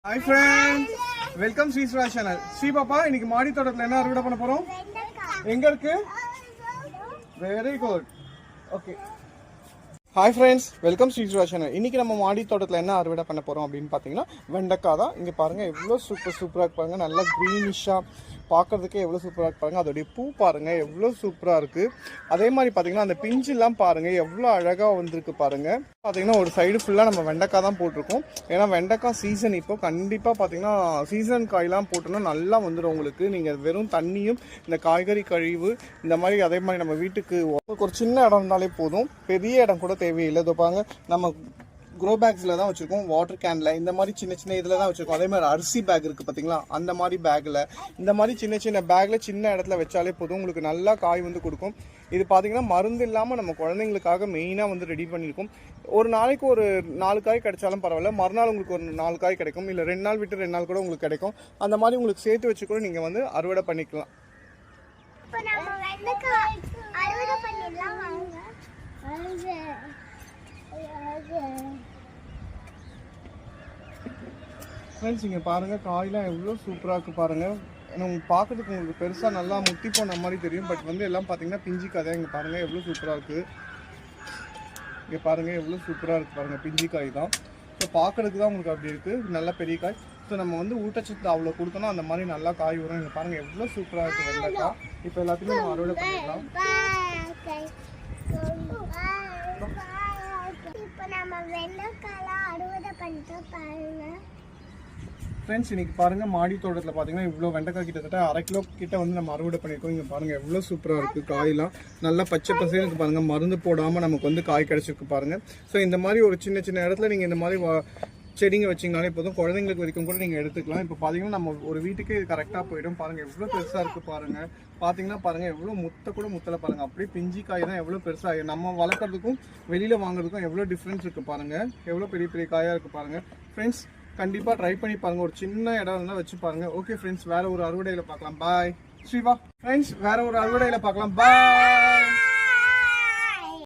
Hi friends, welcome Sri Sra channel. Sri Papa, இன்னைக்கு மாடி தோட்டத்துல என்ன அறுவடை பண்ண போறோம்? எங்க இருக்கு? Very good. Okay. Hi friends, welcome Sri Sra channel. இன்னைக்கு நம்ம மாடி தோட்டத்துல என்ன அறுவடை பண்ண போறோம் அப்படினு பாத்தீங்கன்னா வெண்டைக்காய் தான். இங்க பாருங்க எவ்வளவு சூப்பரா இருக்கு பாருங்க. நல்லா கிரீனிஷா பார்க்கிறதுக்கே எவ்வளவு சூப்பரா இருக்கு பாருங்க. அதோட பூ பாருங்க எவ்வளவு சூப்பரா இருக்கு. அதே மாதிரி பாத்தீங்கன்னா அந்த பிஞ்சு எல்லாம் பாருங்க எவ்வளவு அழகா வந்திருக்கு பாருங்க. பாத்தீங்கன்னா ஒரு சைடு ஃபுல்லா நம்ம வெண்டைக்காய் தான் போட்டிருக்கோம். ஏன்னா வெண்டைக்காய் சீசன் இப்போ கண்டிப்பா பாத்தீங்கன்னா சீசன் காயெல்லாம் போட்டோம்னா நல்லா வந்துடும் உங்களுக்கு. நீங்க வெறும் தண்ணியும் இந்த காய்கறி கழிவு இந்த மாதிரி அதே மாதிரி நம்ம வீட்டுக்கு ஒரு சின்ன இடம் இருந்தாலே போதும், பெரிய இடம் கூட தேவையில்லை. இதோ பாருங்க நம்ம க்ரோ பேக்ஸில் தான் வச்சுருக்கோம், வாட்டர் கேனில் இந்த மாதிரி சின்ன சின்ன இதில் தான் வச்சுருக்கோம். அதே மாதிரி அரிசி பேக் இருக்குது பார்த்தீங்களா, அந்த மாதிரி பேக்கில் இந்த மாதிரி சின்ன சின்ன பேக்கில் சின்ன இடத்துல வச்சாலே போதும், உங்களுக்கு நல்லா காய் வந்து கொடுக்கும். இது பார்த்தீங்கன்னா மருந்து இல்லாமல் நம்ம குழந்தைங்களுக்காக மெயினாக வந்து ரெடி பண்ணியிருக்கோம். ஒரு நாளைக்கு ஒரு 4 காய் கிடைச்சாலும் பரவாயில்ல, மறுநாள் உங்களுக்கு ஒரு 4 காய் கிடைக்கும், இல்லை 2 நாள் விட்டு 2 நாள் கூட உங்களுக்கு கிடைக்கும். அந்த மாதிரி உங்களுக்கு சேர்த்து வச்சு கூட நீங்கள் வந்து அறுவடை பண்ணிக்கலாம். ஃப்ரெண்ட்ஸ் இங்கே பாருங்கள் காயெலாம் எவ்வளோ சூப்பராக இருக்குது பாருங்கள். ஏன்னா பார்க்கறதுக்கு உங்களுக்கு பெருசாக நல்லா முத்தி போன மாதிரி தெரியும், பட் வந்து எல்லாம் பார்த்தீங்கன்னா பிஞ்சு காய். இங்கே பாருங்கள் எவ்வளோ சூப்பராக இருக்குது. இங்கே பாருங்கள் எவ்வளோ சூப்பராக இருக்குது பாருங்கள், பிஞ்சு காய் தான். ஸோ பார்க்கறதுக்கு தான் உங்களுக்கு அப்படி இருக்குது, நல்ல பெரிய காய். ஸோ நம்ம வந்து ஊட்டச்சத்து அவ்வளோ கொடுத்தோன்னா அந்த மாதிரி நல்லா காய் வரும். இங்கே பாருங்கள் எவ்வளோ சூப்பராக இருக்குது வெண்டைக்காய். இப்போ எல்லாத்தையுமே நம்ம அறுவடை பண்ணிடலாம். ஃப்ரெண்ட்ஸ் இன்னைக்கு பாருங்க மாடி தோட்டத்தில் பார்த்தீங்கன்னா இவ்வளோ வெண்டைக்காய் கிட்டத்தட்ட 1/2 கிலோ கிட்ட வந்து நம்ம அறுவடை பண்ணியிருக்கோம். இங்கே பாருங்க எவ்வளோ சூப்பராக இருக்குது காயெல்லாம், நல்லா பச்சை பசையாக இருக்குது பாருங்க. மருந்து போடாமல் நமக்கு வந்து காய் கிடைச்சிருக்கு பாருங்க. ஸோ இந்த மாதிரி ஒரு சின்ன சின்ன இடத்துல நீங்கள் இந்த மாதிரி செடிங்க வச்சிங்கனாலே போதும், குழந்தைங்களுக்கு வரைக்கும் கூட நீங்கள் எடுத்துக்கலாம். இப்போ பார்த்தீங்கன்னா நம்ம ஒரு வீட்டுக்கே இது கரெக்டாக போயிடும். பாருங்கள் எவ்வளோ பெருசாக இருக்குது பாருங்கள். பார்த்தீங்கன்னா பாருங்கள் எவ்வளோ கூட முத்தலை பாருங்கள். அப்படியே பிஞ்சி காய் தான் எவ்வளோ பெருசாக நம்ம வளர்க்குறதுக்கும் வெளியில் வாங்குறதுக்கும் எவ்வளோ டிஃப்ரென்ஸ் இருக்குது பாருங்கள். எவ்வளோ பெரிய பெரிய காயாக இருக்குது பாருங்கள். ஃப்ரெண்ட்ஸ் கண்டிப்பாக ட்ரை பண்ணி பாருங்கள், ஒரு சின்ன இடம் இருந்தால் வச்சு பாருங்கள். ஓகே ஃப்ரெண்ட்ஸ், வேறு ஒரு அறுவடையில் பார்க்கலாம். பாய் ஸ்ரீவா. ஃப்ரெண்ட்ஸ் வேறு ஒரு அறுவடையில் பார்க்கலாம். பாய்.